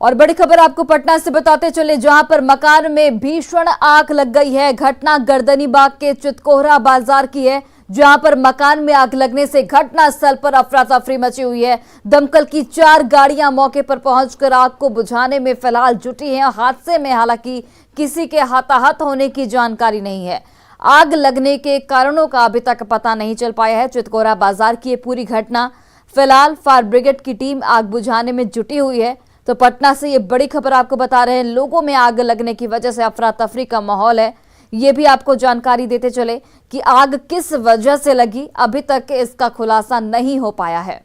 और बड़ी खबर आपको पटना से बताते चले, जहां पर मकान में भीषण आग लग गई है। घटना गर्दनीबाग के चितकोहरा बाजार की है, जहां पर मकान में आग लगने से घटनास्थल पर अफरा तफरी मची हुई है। दमकल की 4 गाड़ियां मौके पर पहुंचकर आग को बुझाने में फिलहाल जुटी हैं। हादसे में हालांकि किसी के हताहत होने की जानकारी नहीं है। आग लगने के कारणों का अभी तक पता नहीं चल पाया है। चितकोहरा बाजार की ये पूरी घटना, फिलहाल फायर ब्रिगेड की टीम आग बुझाने में जुटी हुई है। तो पटना से ये बड़ी खबर आपको बता रहे हैं। लोगों में आग लगने की वजह से अफरा तफरी का माहौल है। ये भी आपको जानकारी देते चले कि आग किस वजह से लगी, अभी तक इसका खुलासा नहीं हो पाया है।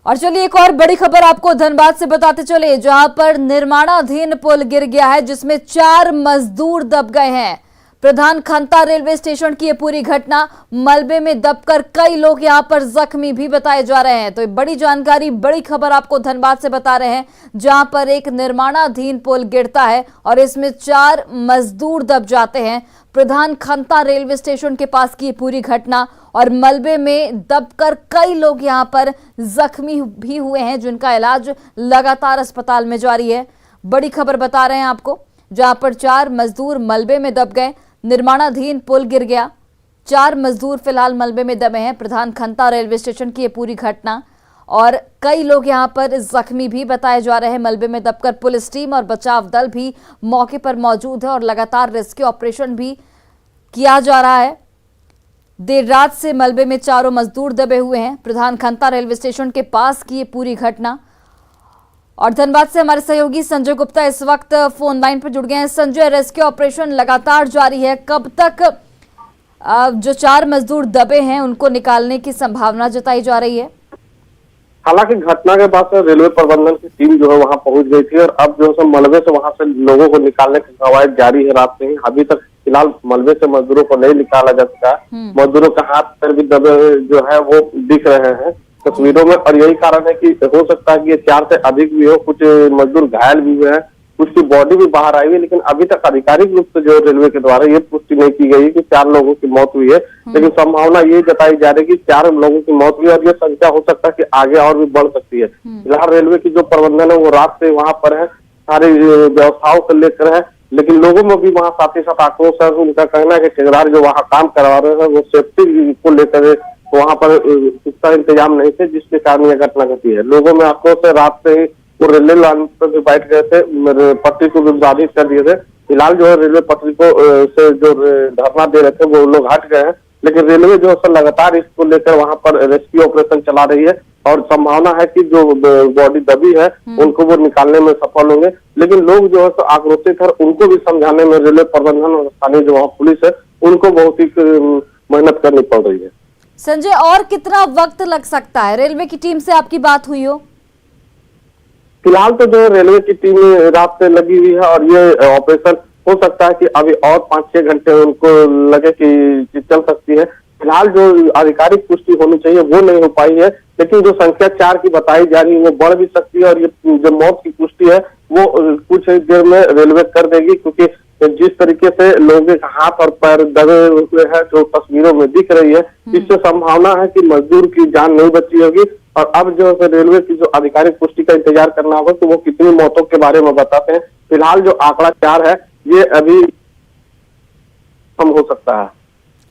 और चलिए एक और बड़ी खबर आपको धनबाद से बताते चले, जहां पर निर्माणाधीन पुल गिर गया है, जिसमें 4 मजदूर दब गए हैं। प्रधान खंता रेलवे स्टेशन की यह पूरी घटना, मलबे में दबकर कई लोग यहां पर जख्मी भी बताए जा रहे हैं। तो बड़ी जानकारी, बड़ी खबर आपको धनबाद से बता रहे हैं, जहां पर एक निर्माणाधीन पुल गिरता है और इसमें 4 मजदूर दब जाते हैं। प्रधान खंता रेलवे स्टेशन के पास की पूरी घटना, और मलबे में दबकर कई लोग यहां पर जख्मी भी हुए हैं, जिनका इलाज लगातार अस्पताल में जारी है। बड़ी खबर बता रहे हैं आपको, जहां पर 4 मजदूर मलबे में दब गए। निर्माणाधीन पुल गिर गया, 4 मजदूर फिलहाल मलबे में दबे हैं। प्रधान खंता रेलवे स्टेशन की ये पूरी घटना, और कई लोग यहां पर जख्मी भी बताए जा रहे हैं मलबे में दबकर। पुलिस टीम और बचाव दल भी मौके पर मौजूद है और लगातार रेस्क्यू ऑपरेशन भी किया जा रहा है। देर रात से मलबे में 4 मजदूर दबे हुए हैं। प्रधान खंता रेलवे स्टेशन के पास की ये पूरी घटना। और धनबाद से हमारे सहयोगी संजय गुप्ता इस वक्त फोन लाइन पर जुड़ गए हैं। संजय, रेस्क्यू ऑपरेशन लगातार जारी है, कब तक जो 4 मजदूर दबे हैं उनको निकालने की संभावना जताई जा रही है? हालांकि घटना के बाद से रेलवे प्रबंधन की टीम जो है वहां पहुंच गई थी, और अब जो है मलबे से वहां से लोगों को निकालने की कवायद जारी है रात से ही। अभी तक फिलहाल मलबे से मजदूरों को नहीं निकाला जा सका। मजदूरों का हाथ पैर भी दबे जो है वो दिख रहे हैं तस्वीरों में, और यही कारण है कि हो सकता है कि ये 4 से अधिक भी हो। कुछ मजदूर घायल भी हुए हैं, कुछ की बॉडी भी बाहर आई है, लेकिन अभी तक आधिकारिक रूप से जो रेलवे के द्वारा ये पुष्टि नहीं की गई कि 4 लोगों की मौत हुई है। लेकिन संभावना ये जताई जा रही है कि 4 लोगों की मौत हुई है, और ये संख्या हो सकता है कि आगे और भी बढ़ सकती है। फिलहाल रेलवे की जो प्रबंधन है वो रात से वहां पर है, सारी व्यवस्थाओं को लेकर है, लेकिन लोगों में भी वहाँ साथ ही साथ आक्रोश है। उनका कहना है कि ठेकेदार जो वहाँ काम करवा रहे हैं वो सेफ्टी को लेकर वहाँ पर इसका इंतजाम नहीं थे, जिसके कारण यह घटना घटी है। लोगों में आक्रोश है, रात से ही वो रेलवे लाइन पर भी बैठ गए थे, पटरी को भी बाधित कर दिए थे। फिलहाल जो है रेलवे पटरी को से जो धरना दे रहे थे वो लोग हट गए हैं, लेकिन रेलवे जो है लगातार इसको लेकर वहाँ पर रेस्क्यू ऑपरेशन चला रही है, और संभावना है कि जो बॉडी दबी है उनको वो निकालने में सफल होंगे। लेकिन लोग जो है तो आक्रोशित है, उनको भी समझाने में रेलवे प्रबंधन और स्थानीय जो वहाँ पुलिस है उनको बहुत ही मेहनत करनी पड़ रही है। संजय, और कितना वक्त लग सकता है? रेलवे की टीम से आपकी बात हुई हो? फिलहाल तो जो रेलवे की टीम रात से लगी हुई है, और ये ऑपरेशन हो सकता है कि अभी और 5-6 घंटे उनको लगे कि चल सकती है। फिलहाल जो आधिकारिक पुष्टि होनी चाहिए वो नहीं हो पाई है, लेकिन जो संख्या 4 की बताई जा रही है वो बढ़ भी सकती है, और ये जो मौत की पुष्टि है वो कुछ देर में रेलवे कर देगी, क्योंकि जिस तरीके से लोगों के हाथ और पैर दबे हुए हैं जो तस्वीरों में दिख रही है, इससे संभावना है कि मजदूर की जान नहीं बची होगी। और अब जो है रेलवे की जो आधिकारिक पुष्टि का इंतजार करना होगा तो वो कितनी मौतों के बारे में बताते हैं। फिलहाल जो आंकड़ा 4 है ये अभी कम हो सकता है।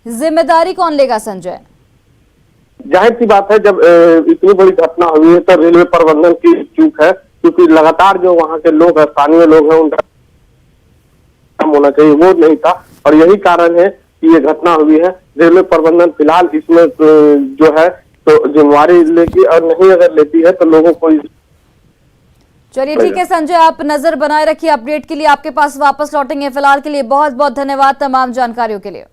जिम्मेदारी कौन लेगा संजय? जाहिर सी बात है, जब इतनी बड़ी घटना हुई है तो रेलवे प्रबंधन की चूक है, क्योंकि लगातार जो वहाँ के लोग हैं, स्थानीय लोग हैं, उनका होना चाहिए वो नहीं था, और यही कारण है कि ये घटना हुई है। रेलवे प्रबंधन फिलहाल इसमें जो है तो जिम्मेवारी लेगी, और नहीं अगर लेती है तो लोगों को। चलिए ठीक है संजय, आप नजर बनाए रखिए। अपडेट के लिए आपके पास वापस लौटेंगे। फिलहाल के लिए बहुत बहुत धन्यवाद तमाम जानकारियों के लिए।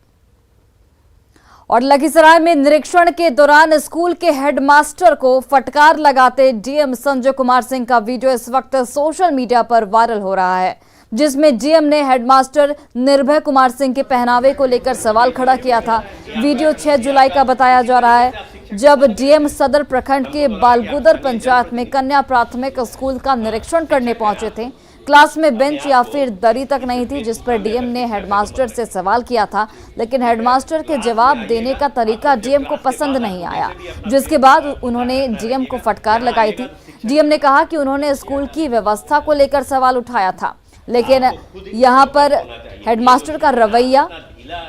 और लखीसराय में निरीक्षण के दौरान स्कूल के हेडमास्टर को फटकार लगाते डीएम संजय कुमार सिंह का वीडियो इस वक्त सोशल मीडिया पर वायरल हो रहा है, जिसमें डीएम ने हेडमास्टर निर्भय कुमार सिंह के पहनावे को लेकर सवाल खड़ा किया था। वीडियो 6 जुलाई का बताया जा रहा है, जब डीएम सदर प्रखंड के बालगुदर पंचायत में कन्या प्राथमिक स्कूल का निरीक्षण करने पहुंचे थे। क्लास में बेंच या फिर दरी तक नहीं थी, जिस पर डीएम ने हेडमास्टर से सवाल किया था, लेकिन हेडमास्टर के जवाब देने का तरीका डीएम को पसंद नहीं आया, जिसके बाद उन्होंने डीएम को फटकार लगाई थी। डीएम ने कहा कि उन्होंने स्कूल की व्यवस्था को लेकर सवाल उठाया था, लेकिन यहां पर हेडमास्टर का रवैया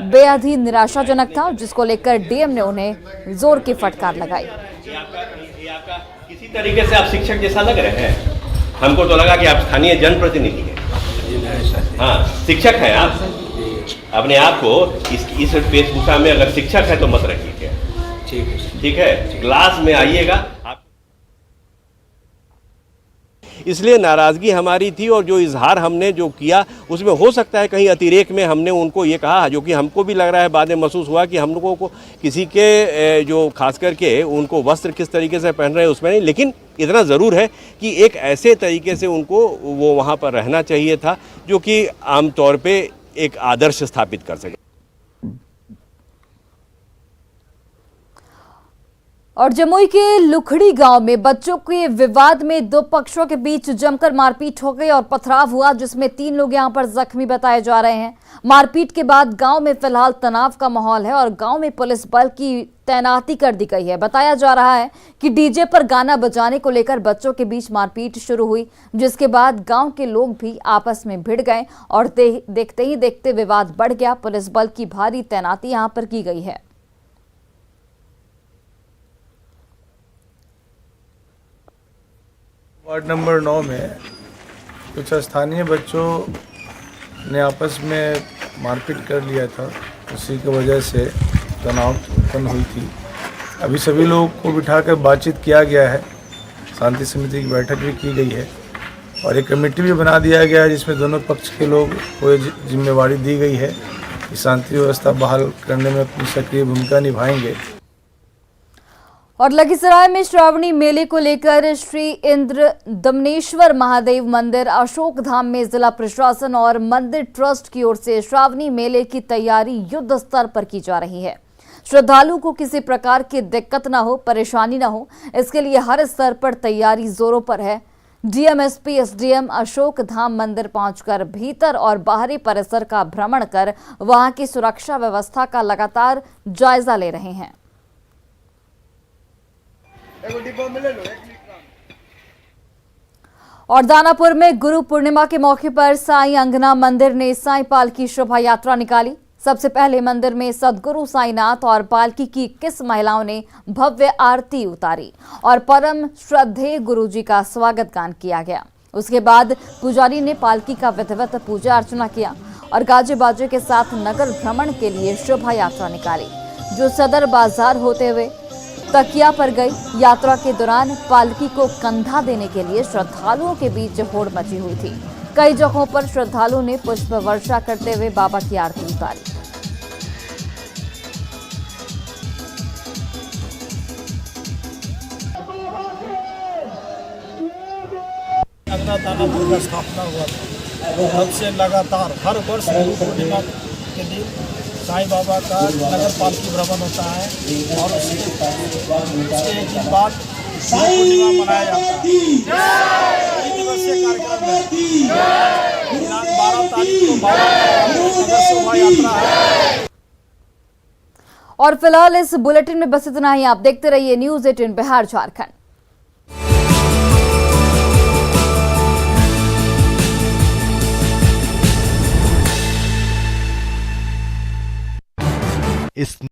बेहद ही निराशाजनक था, जिसको लेकर डीएम ने उन्हें जोर की फटकार लगाई। किसी तरीके से आप शिक्षक जैसा लग रहे हैं, हमको तो लगा कि आप स्थानीय जनप्रतिनिधि हैं। हाँ, शिक्षक हैं आप। अपने आप को इस वेशभूषा में अगर शिक्षक है तो मत रखिए। ठीक है, क्लास में आइएगा। इसलिए नाराज़गी हमारी थी, और जो इजहार हमने जो किया उसमें हो सकता है कहीं अतिरेक में हमने उनको ये कहा, जो कि हमको भी लग रहा है, बाद में महसूस हुआ कि हम लोगों को किसी के जो खास करके उनको वस्त्र किस तरीके से पहन रहे हैं उसमें नहीं, लेकिन इतना ज़रूर है कि एक ऐसे तरीके से उनको वो वहाँ पर रहना चाहिए था जो कि आमतौर पे एक आदर्श स्थापित कर सके। और जमुई के लुखड़ी गांव में बच्चों के विवाद में दो पक्षों के बीच जमकर मारपीट हो गई और पथराव हुआ, जिसमें 3 लोग यहां पर जख्मी बताए जा रहे हैं। मारपीट के बाद गांव में फिलहाल तनाव का माहौल है और गांव में पुलिस बल की तैनाती कर दी गई है। बताया जा रहा है कि डीजे पर गाना बजाने को लेकर बच्चों के बीच मारपीट शुरू हुई, जिसके बाद गांव के लोग भी आपस में भिड़ गए और देखते ही देखते विवाद बढ़ गया। पुलिस बल की भारी तैनाती यहां पर की गई है। वार्ड नंबर 9 में कुछ स्थानीय बच्चों ने आपस में मारपीट कर लिया था, उसी की वजह से तनाव उत्पन्न हुई थी। अभी सभी लोगों को बिठाकर बातचीत किया गया है, शांति समिति की बैठक भी की गई है और एक कमेटी भी बना दिया गया है, जिसमें दोनों पक्ष के लोग को जिम्मेवारी दी गई है कि शांति व्यवस्था बहाल करने में अपनी सक्रिय भूमिका निभाएंगे। और लखीसराय में श्रावणी मेले को लेकर श्री इंद्र दमनेश्वर महादेव मंदिर अशोक धाम में जिला प्रशासन और मंदिर ट्रस्ट की ओर से श्रावणी मेले की तैयारी युद्ध स्तर पर की जा रही है। श्रद्धालु को किसी प्रकार की दिक्कत न हो, परेशानी न हो, इसके लिए हर स्तर पर तैयारी जोरों पर है। DM, SP, SDM Ashok Dham मंदिर पहुंचकर भीतर और बाहरी परिसर का भ्रमण कर वहां की सुरक्षा व्यवस्था का लगातार जायजा ले रहे हैं। और दानापुर में गुरु पूर्णिमा के मौके पर साईं अंगना मंदिर ने साईं पालकी शोभा यात्रा निकाली। सबसे पहले मंदिर में सदगुरु साईनाथ और पालकी की 21 महिलाओं ने भव्य आरती उतारी और परम श्रद्धेय गुरु जी का स्वागत गान किया गया। उसके बाद पुजारी ने पालकी का विधिवत पूजा अर्चना किया और गाजे बाजे के साथ नगर भ्रमण के लिए शोभा यात्रा निकाली, जो सदर बाजार होते हुए तकिया पर गई। यात्रा के दौरान पालकी को कंधा देने के लिए श्रद्धालुओं के बीच होड़ मची हुई थी। कई जगहों पर श्रद्धालुओं ने पुष्प वर्षा करते हुए बाबा की आरती उतारी। दानापुर का स्थापना हुआ था, तब से लगातार हर वर्ष गुरु पूर्णिमा के दिन साईं बाबा का नगर पालकी भ्रमण होता है और उसके एक दिन बाद पूर्णिमा मनाया जाता है। 3 दिवसीय कार्यक्रम है। दिनांक 12 तारीख को नगर शोभा यात्रा है। और फिलहाल इस बुलेटिन में बस इतना ही। आप देखते रहिए न्यूज़ 18 बिहार झारखंड। इस